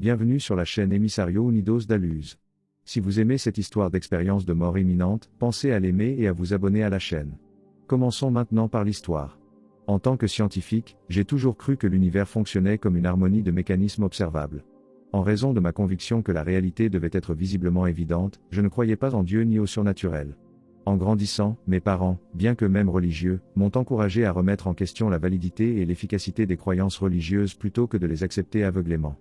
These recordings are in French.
bienvenue sur la chaîne Emissario Unidos da Luz. Si vous aimez cette histoire d'expérience de mort imminente, pensez à l'aimer et à vous abonner à la chaîne. Commençons maintenant par l'histoire. En tant que scientifique, j'ai toujours cru que l'univers fonctionnait comme une harmonie de mécanismes observables. En raison de ma conviction que la réalité devait être visiblement évidente, je ne croyais pas en Dieu ni au surnaturel. En grandissant, mes parents, bien que même religieux, m'ont encouragé à remettre en question la validité et l'efficacité des croyances religieuses plutôt que de les accepter aveuglément.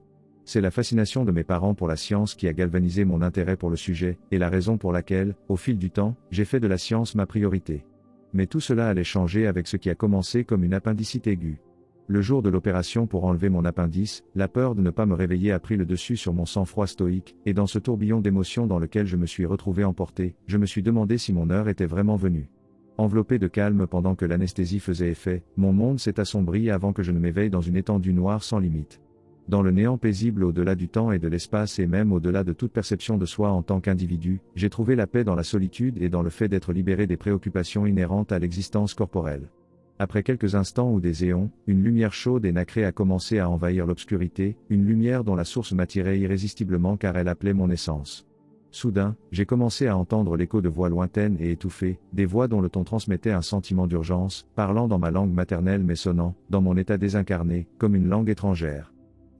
C'est la fascination de mes parents pour la science qui a galvanisé mon intérêt pour le sujet, et la raison pour laquelle, au fil du temps, j'ai fait de la science ma priorité. Mais tout cela allait changer avec ce qui a commencé comme une appendicite aiguë. Le jour de l'opération pour enlever mon appendice, la peur de ne pas me réveiller a pris le dessus sur mon sang-froid stoïque, et dans ce tourbillon d'émotions dans lequel je me suis retrouvé emporté, je me suis demandé si mon heure était vraiment venue. Enveloppé de calme pendant que l'anesthésie faisait effet, mon monde s'est assombri avant que je ne m'éveille dans une étendue noire sans limite. Dans le néant paisible au-delà du temps et de l'espace et même au-delà de toute perception de soi en tant qu'individu, j'ai trouvé la paix dans la solitude et dans le fait d'être libéré des préoccupations inhérentes à l'existence corporelle. Après quelques instants ou des éons, une lumière chaude et nacrée a commencé à envahir l'obscurité, une lumière dont la source m'attirait irrésistiblement car elle appelait mon essence. Soudain, j'ai commencé à entendre l'écho de voix lointaines et étouffées, des voix dont le ton transmettait un sentiment d'urgence, parlant dans ma langue maternelle mais sonnant, dans mon état désincarné, comme une langue étrangère.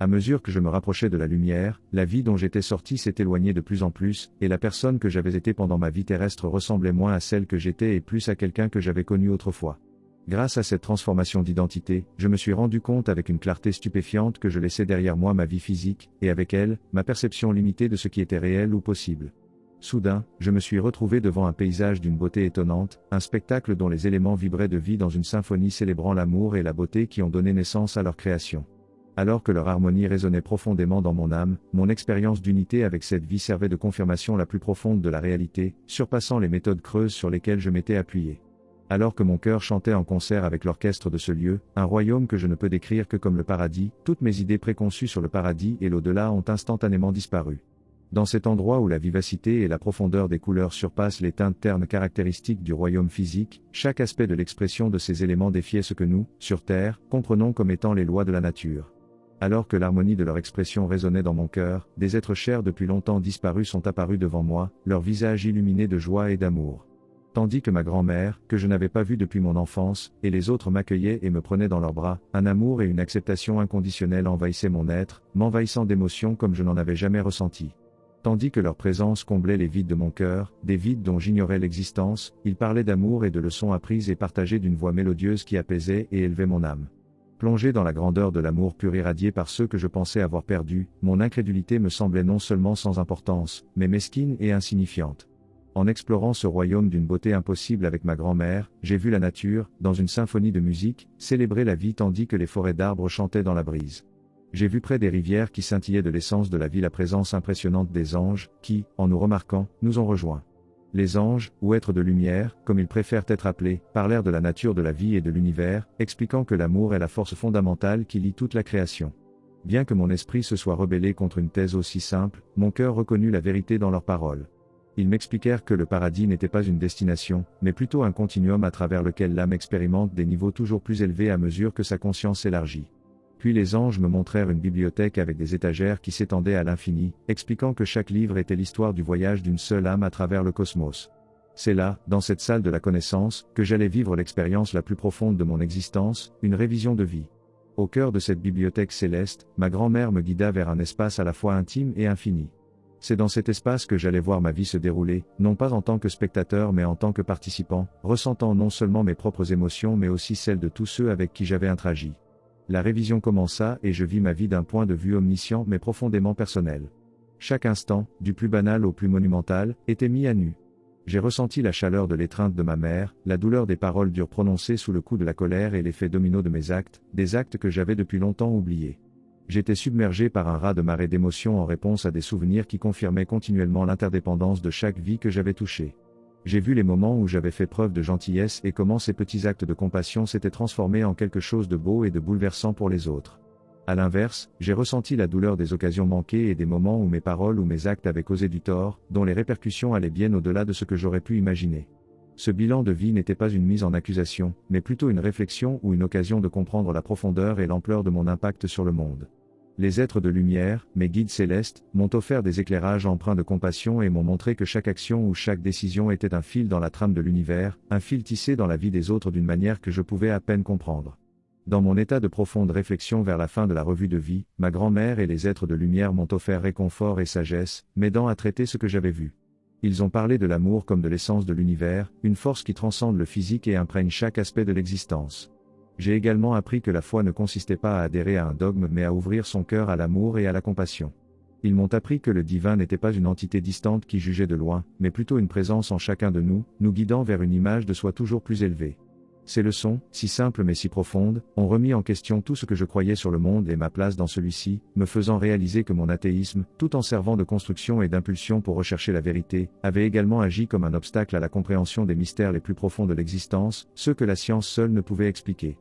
À mesure que je me rapprochais de la lumière, la vie dont j'étais sorti s'est éloignée de plus en plus, et la personne que j'avais été pendant ma vie terrestre ressemblait moins à celle que j'étais et plus à quelqu'un que j'avais connu autrefois. Grâce à cette transformation d'identité, je me suis rendu compte avec une clarté stupéfiante que je laissais derrière moi ma vie physique, et avec elle, ma perception limitée de ce qui était réel ou possible. Soudain, je me suis retrouvé devant un paysage d'une beauté étonnante, un spectacle dont les éléments vibraient de vie dans une symphonie célébrant l'amour et la beauté qui ont donné naissance à leur création. Alors que leur harmonie résonnait profondément dans mon âme, mon expérience d'unité avec cette vie servait de confirmation la plus profonde de la réalité, surpassant les méthodes creuses sur lesquelles je m'étais appuyé. Alors que mon cœur chantait en concert avec l'orchestre de ce lieu, un royaume que je ne peux décrire que comme le paradis, toutes mes idées préconçues sur le paradis et l'au-delà ont instantanément disparu. Dans cet endroit où la vivacité et la profondeur des couleurs surpassent les teintes ternes caractéristiques du royaume physique, chaque aspect de l'expression de ces éléments défiait ce que nous, sur Terre, comprenons comme étant les lois de la nature. Alors que l'harmonie de leur expression résonnait dans mon cœur, des êtres chers depuis longtemps disparus sont apparus devant moi, leurs visages illuminés de joie et d'amour. Tandis que ma grand-mère, que je n'avais pas vue depuis mon enfance, et les autres m'accueillaient et me prenaient dans leurs bras, un amour et une acceptation inconditionnelle envahissaient mon être, m'envahissant d'émotions comme je n'en avais jamais ressenti. Tandis que leur présence comblait les vides de mon cœur, des vides dont j'ignorais l'existence, ils parlaient d'amour et de leçons apprises et partagées d'une voix mélodieuse qui apaisait et élevait mon âme. Plongé dans la grandeur de l'amour pur irradié par ceux que je pensais avoir perdus, mon incrédulité me semblait non seulement sans importance, mais mesquine et insignifiante. En explorant ce royaume d'une beauté impossible avec ma grand-mère, j'ai vu la nature, dans une symphonie de musique, célébrer la vie tandis que les forêts d'arbres chantaient dans la brise. J'ai vu près des rivières qui scintillaient de l'essence de la vie la présence impressionnante des anges, qui, en nous remarquant, nous ont rejoints. Les anges, ou êtres de lumière, comme ils préfèrent être appelés, parlèrent de la nature de la vie et de l'univers, expliquant que l'amour est la force fondamentale qui lie toute la création. Bien que mon esprit se soit rebellé contre une thèse aussi simple, mon cœur reconnut la vérité dans leurs paroles. Ils m'expliquèrent que le paradis n'était pas une destination, mais plutôt un continuum à travers lequel l'âme expérimente des niveaux toujours plus élevés à mesure que sa conscience s'élargit. Puis les anges me montrèrent une bibliothèque avec des étagères qui s'étendaient à l'infini, expliquant que chaque livre était l'histoire du voyage d'une seule âme à travers le cosmos. C'est là, dans cette salle de la connaissance, que j'allais vivre l'expérience la plus profonde de mon existence, une révision de vie. Au cœur de cette bibliothèque céleste, ma grand-mère me guida vers un espace à la fois intime et infini. C'est dans cet espace que j'allais voir ma vie se dérouler, non pas en tant que spectateur mais en tant que participant, ressentant non seulement mes propres émotions mais aussi celles de tous ceux avec qui j'avais interagi. La révision commença et je vis ma vie d'un point de vue omniscient mais profondément personnel. Chaque instant, du plus banal au plus monumental, était mis à nu. J'ai ressenti la chaleur de l'étreinte de ma mère, la douleur des paroles dures prononcées sous le coup de la colère et l'effet domino de mes actes, des actes que j'avais depuis longtemps oubliés. J'étais submergé par un raz-de-marée d'émotions en réponse à des souvenirs qui confirmaient continuellement l'interdépendance de chaque vie que j'avais touchée. J'ai vu les moments où j'avais fait preuve de gentillesse et comment ces petits actes de compassion s'étaient transformés en quelque chose de beau et de bouleversant pour les autres. À l'inverse, j'ai ressenti la douleur des occasions manquées et des moments où mes paroles ou mes actes avaient causé du tort, dont les répercussions allaient bien au-delà de ce que j'aurais pu imaginer. Ce bilan de vie n'était pas une mise en accusation, mais plutôt une réflexion ou une occasion de comprendre la profondeur et l'ampleur de mon impact sur le monde. Les êtres de lumière, mes guides célestes, m'ont offert des éclairages empreints de compassion et m'ont montré que chaque action ou chaque décision était un fil dans la trame de l'univers, un fil tissé dans la vie des autres d'une manière que je pouvais à peine comprendre. Dans mon état de profonde réflexion vers la fin de la revue de vie, ma grand-mère et les êtres de lumière m'ont offert réconfort et sagesse, m'aidant à traiter ce que j'avais vu. Ils ont parlé de l'amour comme de l'essence de l'univers, une force qui transcende le physique et imprègne chaque aspect de l'existence. J'ai également appris que la foi ne consistait pas à adhérer à un dogme mais à ouvrir son cœur à l'amour et à la compassion. Ils m'ont appris que le divin n'était pas une entité distante qui jugeait de loin, mais plutôt une présence en chacun de nous, nous guidant vers une image de soi toujours plus élevée. Ces leçons, si simples mais si profondes, ont remis en question tout ce que je croyais sur le monde et ma place dans celui-ci, me faisant réaliser que mon athéisme, tout en servant de construction et d'impulsion pour rechercher la vérité, avait également agi comme un obstacle à la compréhension des mystères les plus profonds de l'existence, ceux que la science seule ne pouvait expliquer.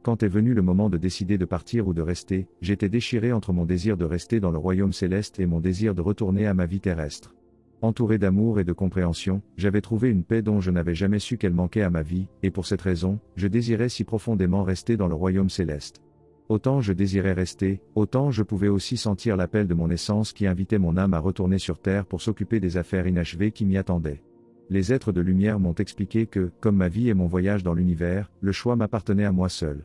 Quand est venu le moment de décider de partir ou de rester, j'étais déchiré entre mon désir de rester dans le royaume céleste et mon désir de retourner à ma vie terrestre. Entouré d'amour et de compréhension, j'avais trouvé une paix dont je n'avais jamais su qu'elle manquait à ma vie, et pour cette raison, je désirais si profondément rester dans le royaume céleste. Autant je désirais rester, autant je pouvais aussi sentir l'appel de mon essence qui invitait mon âme à retourner sur terre pour s'occuper des affaires inachevées qui m'y attendaient. Les êtres de lumière m'ont expliqué que, comme ma vie et mon voyage dans l'univers, le choix m'appartenait à moi seul.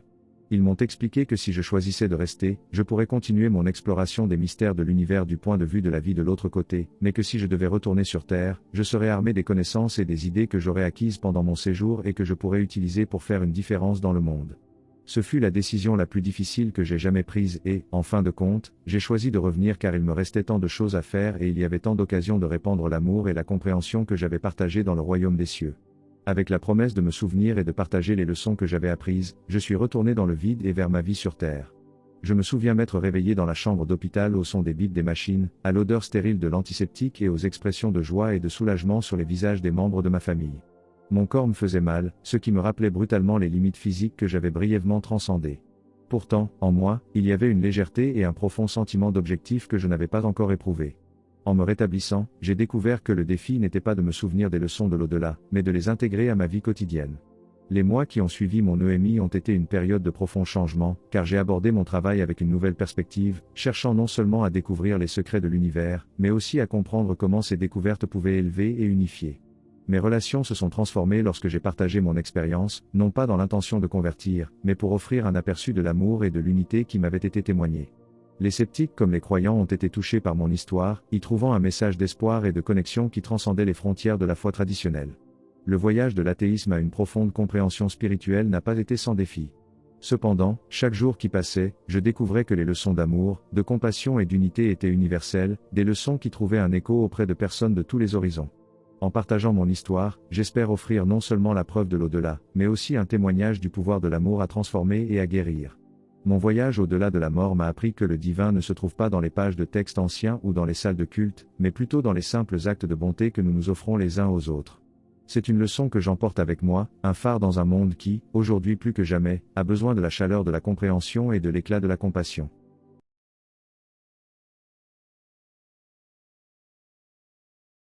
Ils m'ont expliqué que si je choisissais de rester, je pourrais continuer mon exploration des mystères de l'univers du point de vue de la vie de l'autre côté, mais que si je devais retourner sur Terre, je serais armé des connaissances et des idées que j'aurais acquises pendant mon séjour et que je pourrais utiliser pour faire une différence dans le monde. Ce fut la décision la plus difficile que j'ai jamais prise et, en fin de compte, j'ai choisi de revenir car il me restait tant de choses à faire et il y avait tant d'occasions de répandre l'amour et la compréhension que j'avais partagées dans le royaume des cieux. Avec la promesse de me souvenir et de partager les leçons que j'avais apprises, je suis retourné dans le vide et vers ma vie sur Terre. Je me souviens m'être réveillé dans la chambre d'hôpital au son des bips des machines, à l'odeur stérile de l'antiseptique et aux expressions de joie et de soulagement sur les visages des membres de ma famille. Mon corps me faisait mal, ce qui me rappelait brutalement les limites physiques que j'avais brièvement transcendées. Pourtant, en moi, il y avait une légèreté et un profond sentiment d'objectif que je n'avais pas encore éprouvé. En me rétablissant, j'ai découvert que le défi n'était pas de me souvenir des leçons de l'au-delà, mais de les intégrer à ma vie quotidienne. Les mois qui ont suivi mon EMI ont été une période de profond changement, car j'ai abordé mon travail avec une nouvelle perspective, cherchant non seulement à découvrir les secrets de l'univers, mais aussi à comprendre comment ces découvertes pouvaient élever et unifier. Mes relations se sont transformées lorsque j'ai partagé mon expérience, non pas dans l'intention de convertir, mais pour offrir un aperçu de l'amour et de l'unité qui m'avait été témoigné. Les sceptiques comme les croyants ont été touchés par mon histoire, y trouvant un message d'espoir et de connexion qui transcendait les frontières de la foi traditionnelle. Le voyage de l'athéisme à une profonde compréhension spirituelle n'a pas été sans défi. Cependant, chaque jour qui passait, je découvrais que les leçons d'amour, de compassion et d'unité étaient universelles, des leçons qui trouvaient un écho auprès de personnes de tous les horizons. En partageant mon histoire, j'espère offrir non seulement la preuve de l'au-delà, mais aussi un témoignage du pouvoir de l'amour à transformer et à guérir. Mon voyage au-delà de la mort m'a appris que le divin ne se trouve pas dans les pages de textes anciens ou dans les salles de culte, mais plutôt dans les simples actes de bonté que nous nous offrons les uns aux autres. C'est une leçon que j'emporte avec moi, un phare dans un monde qui, aujourd'hui plus que jamais, a besoin de la chaleur de la compréhension et de l'éclat de la compassion.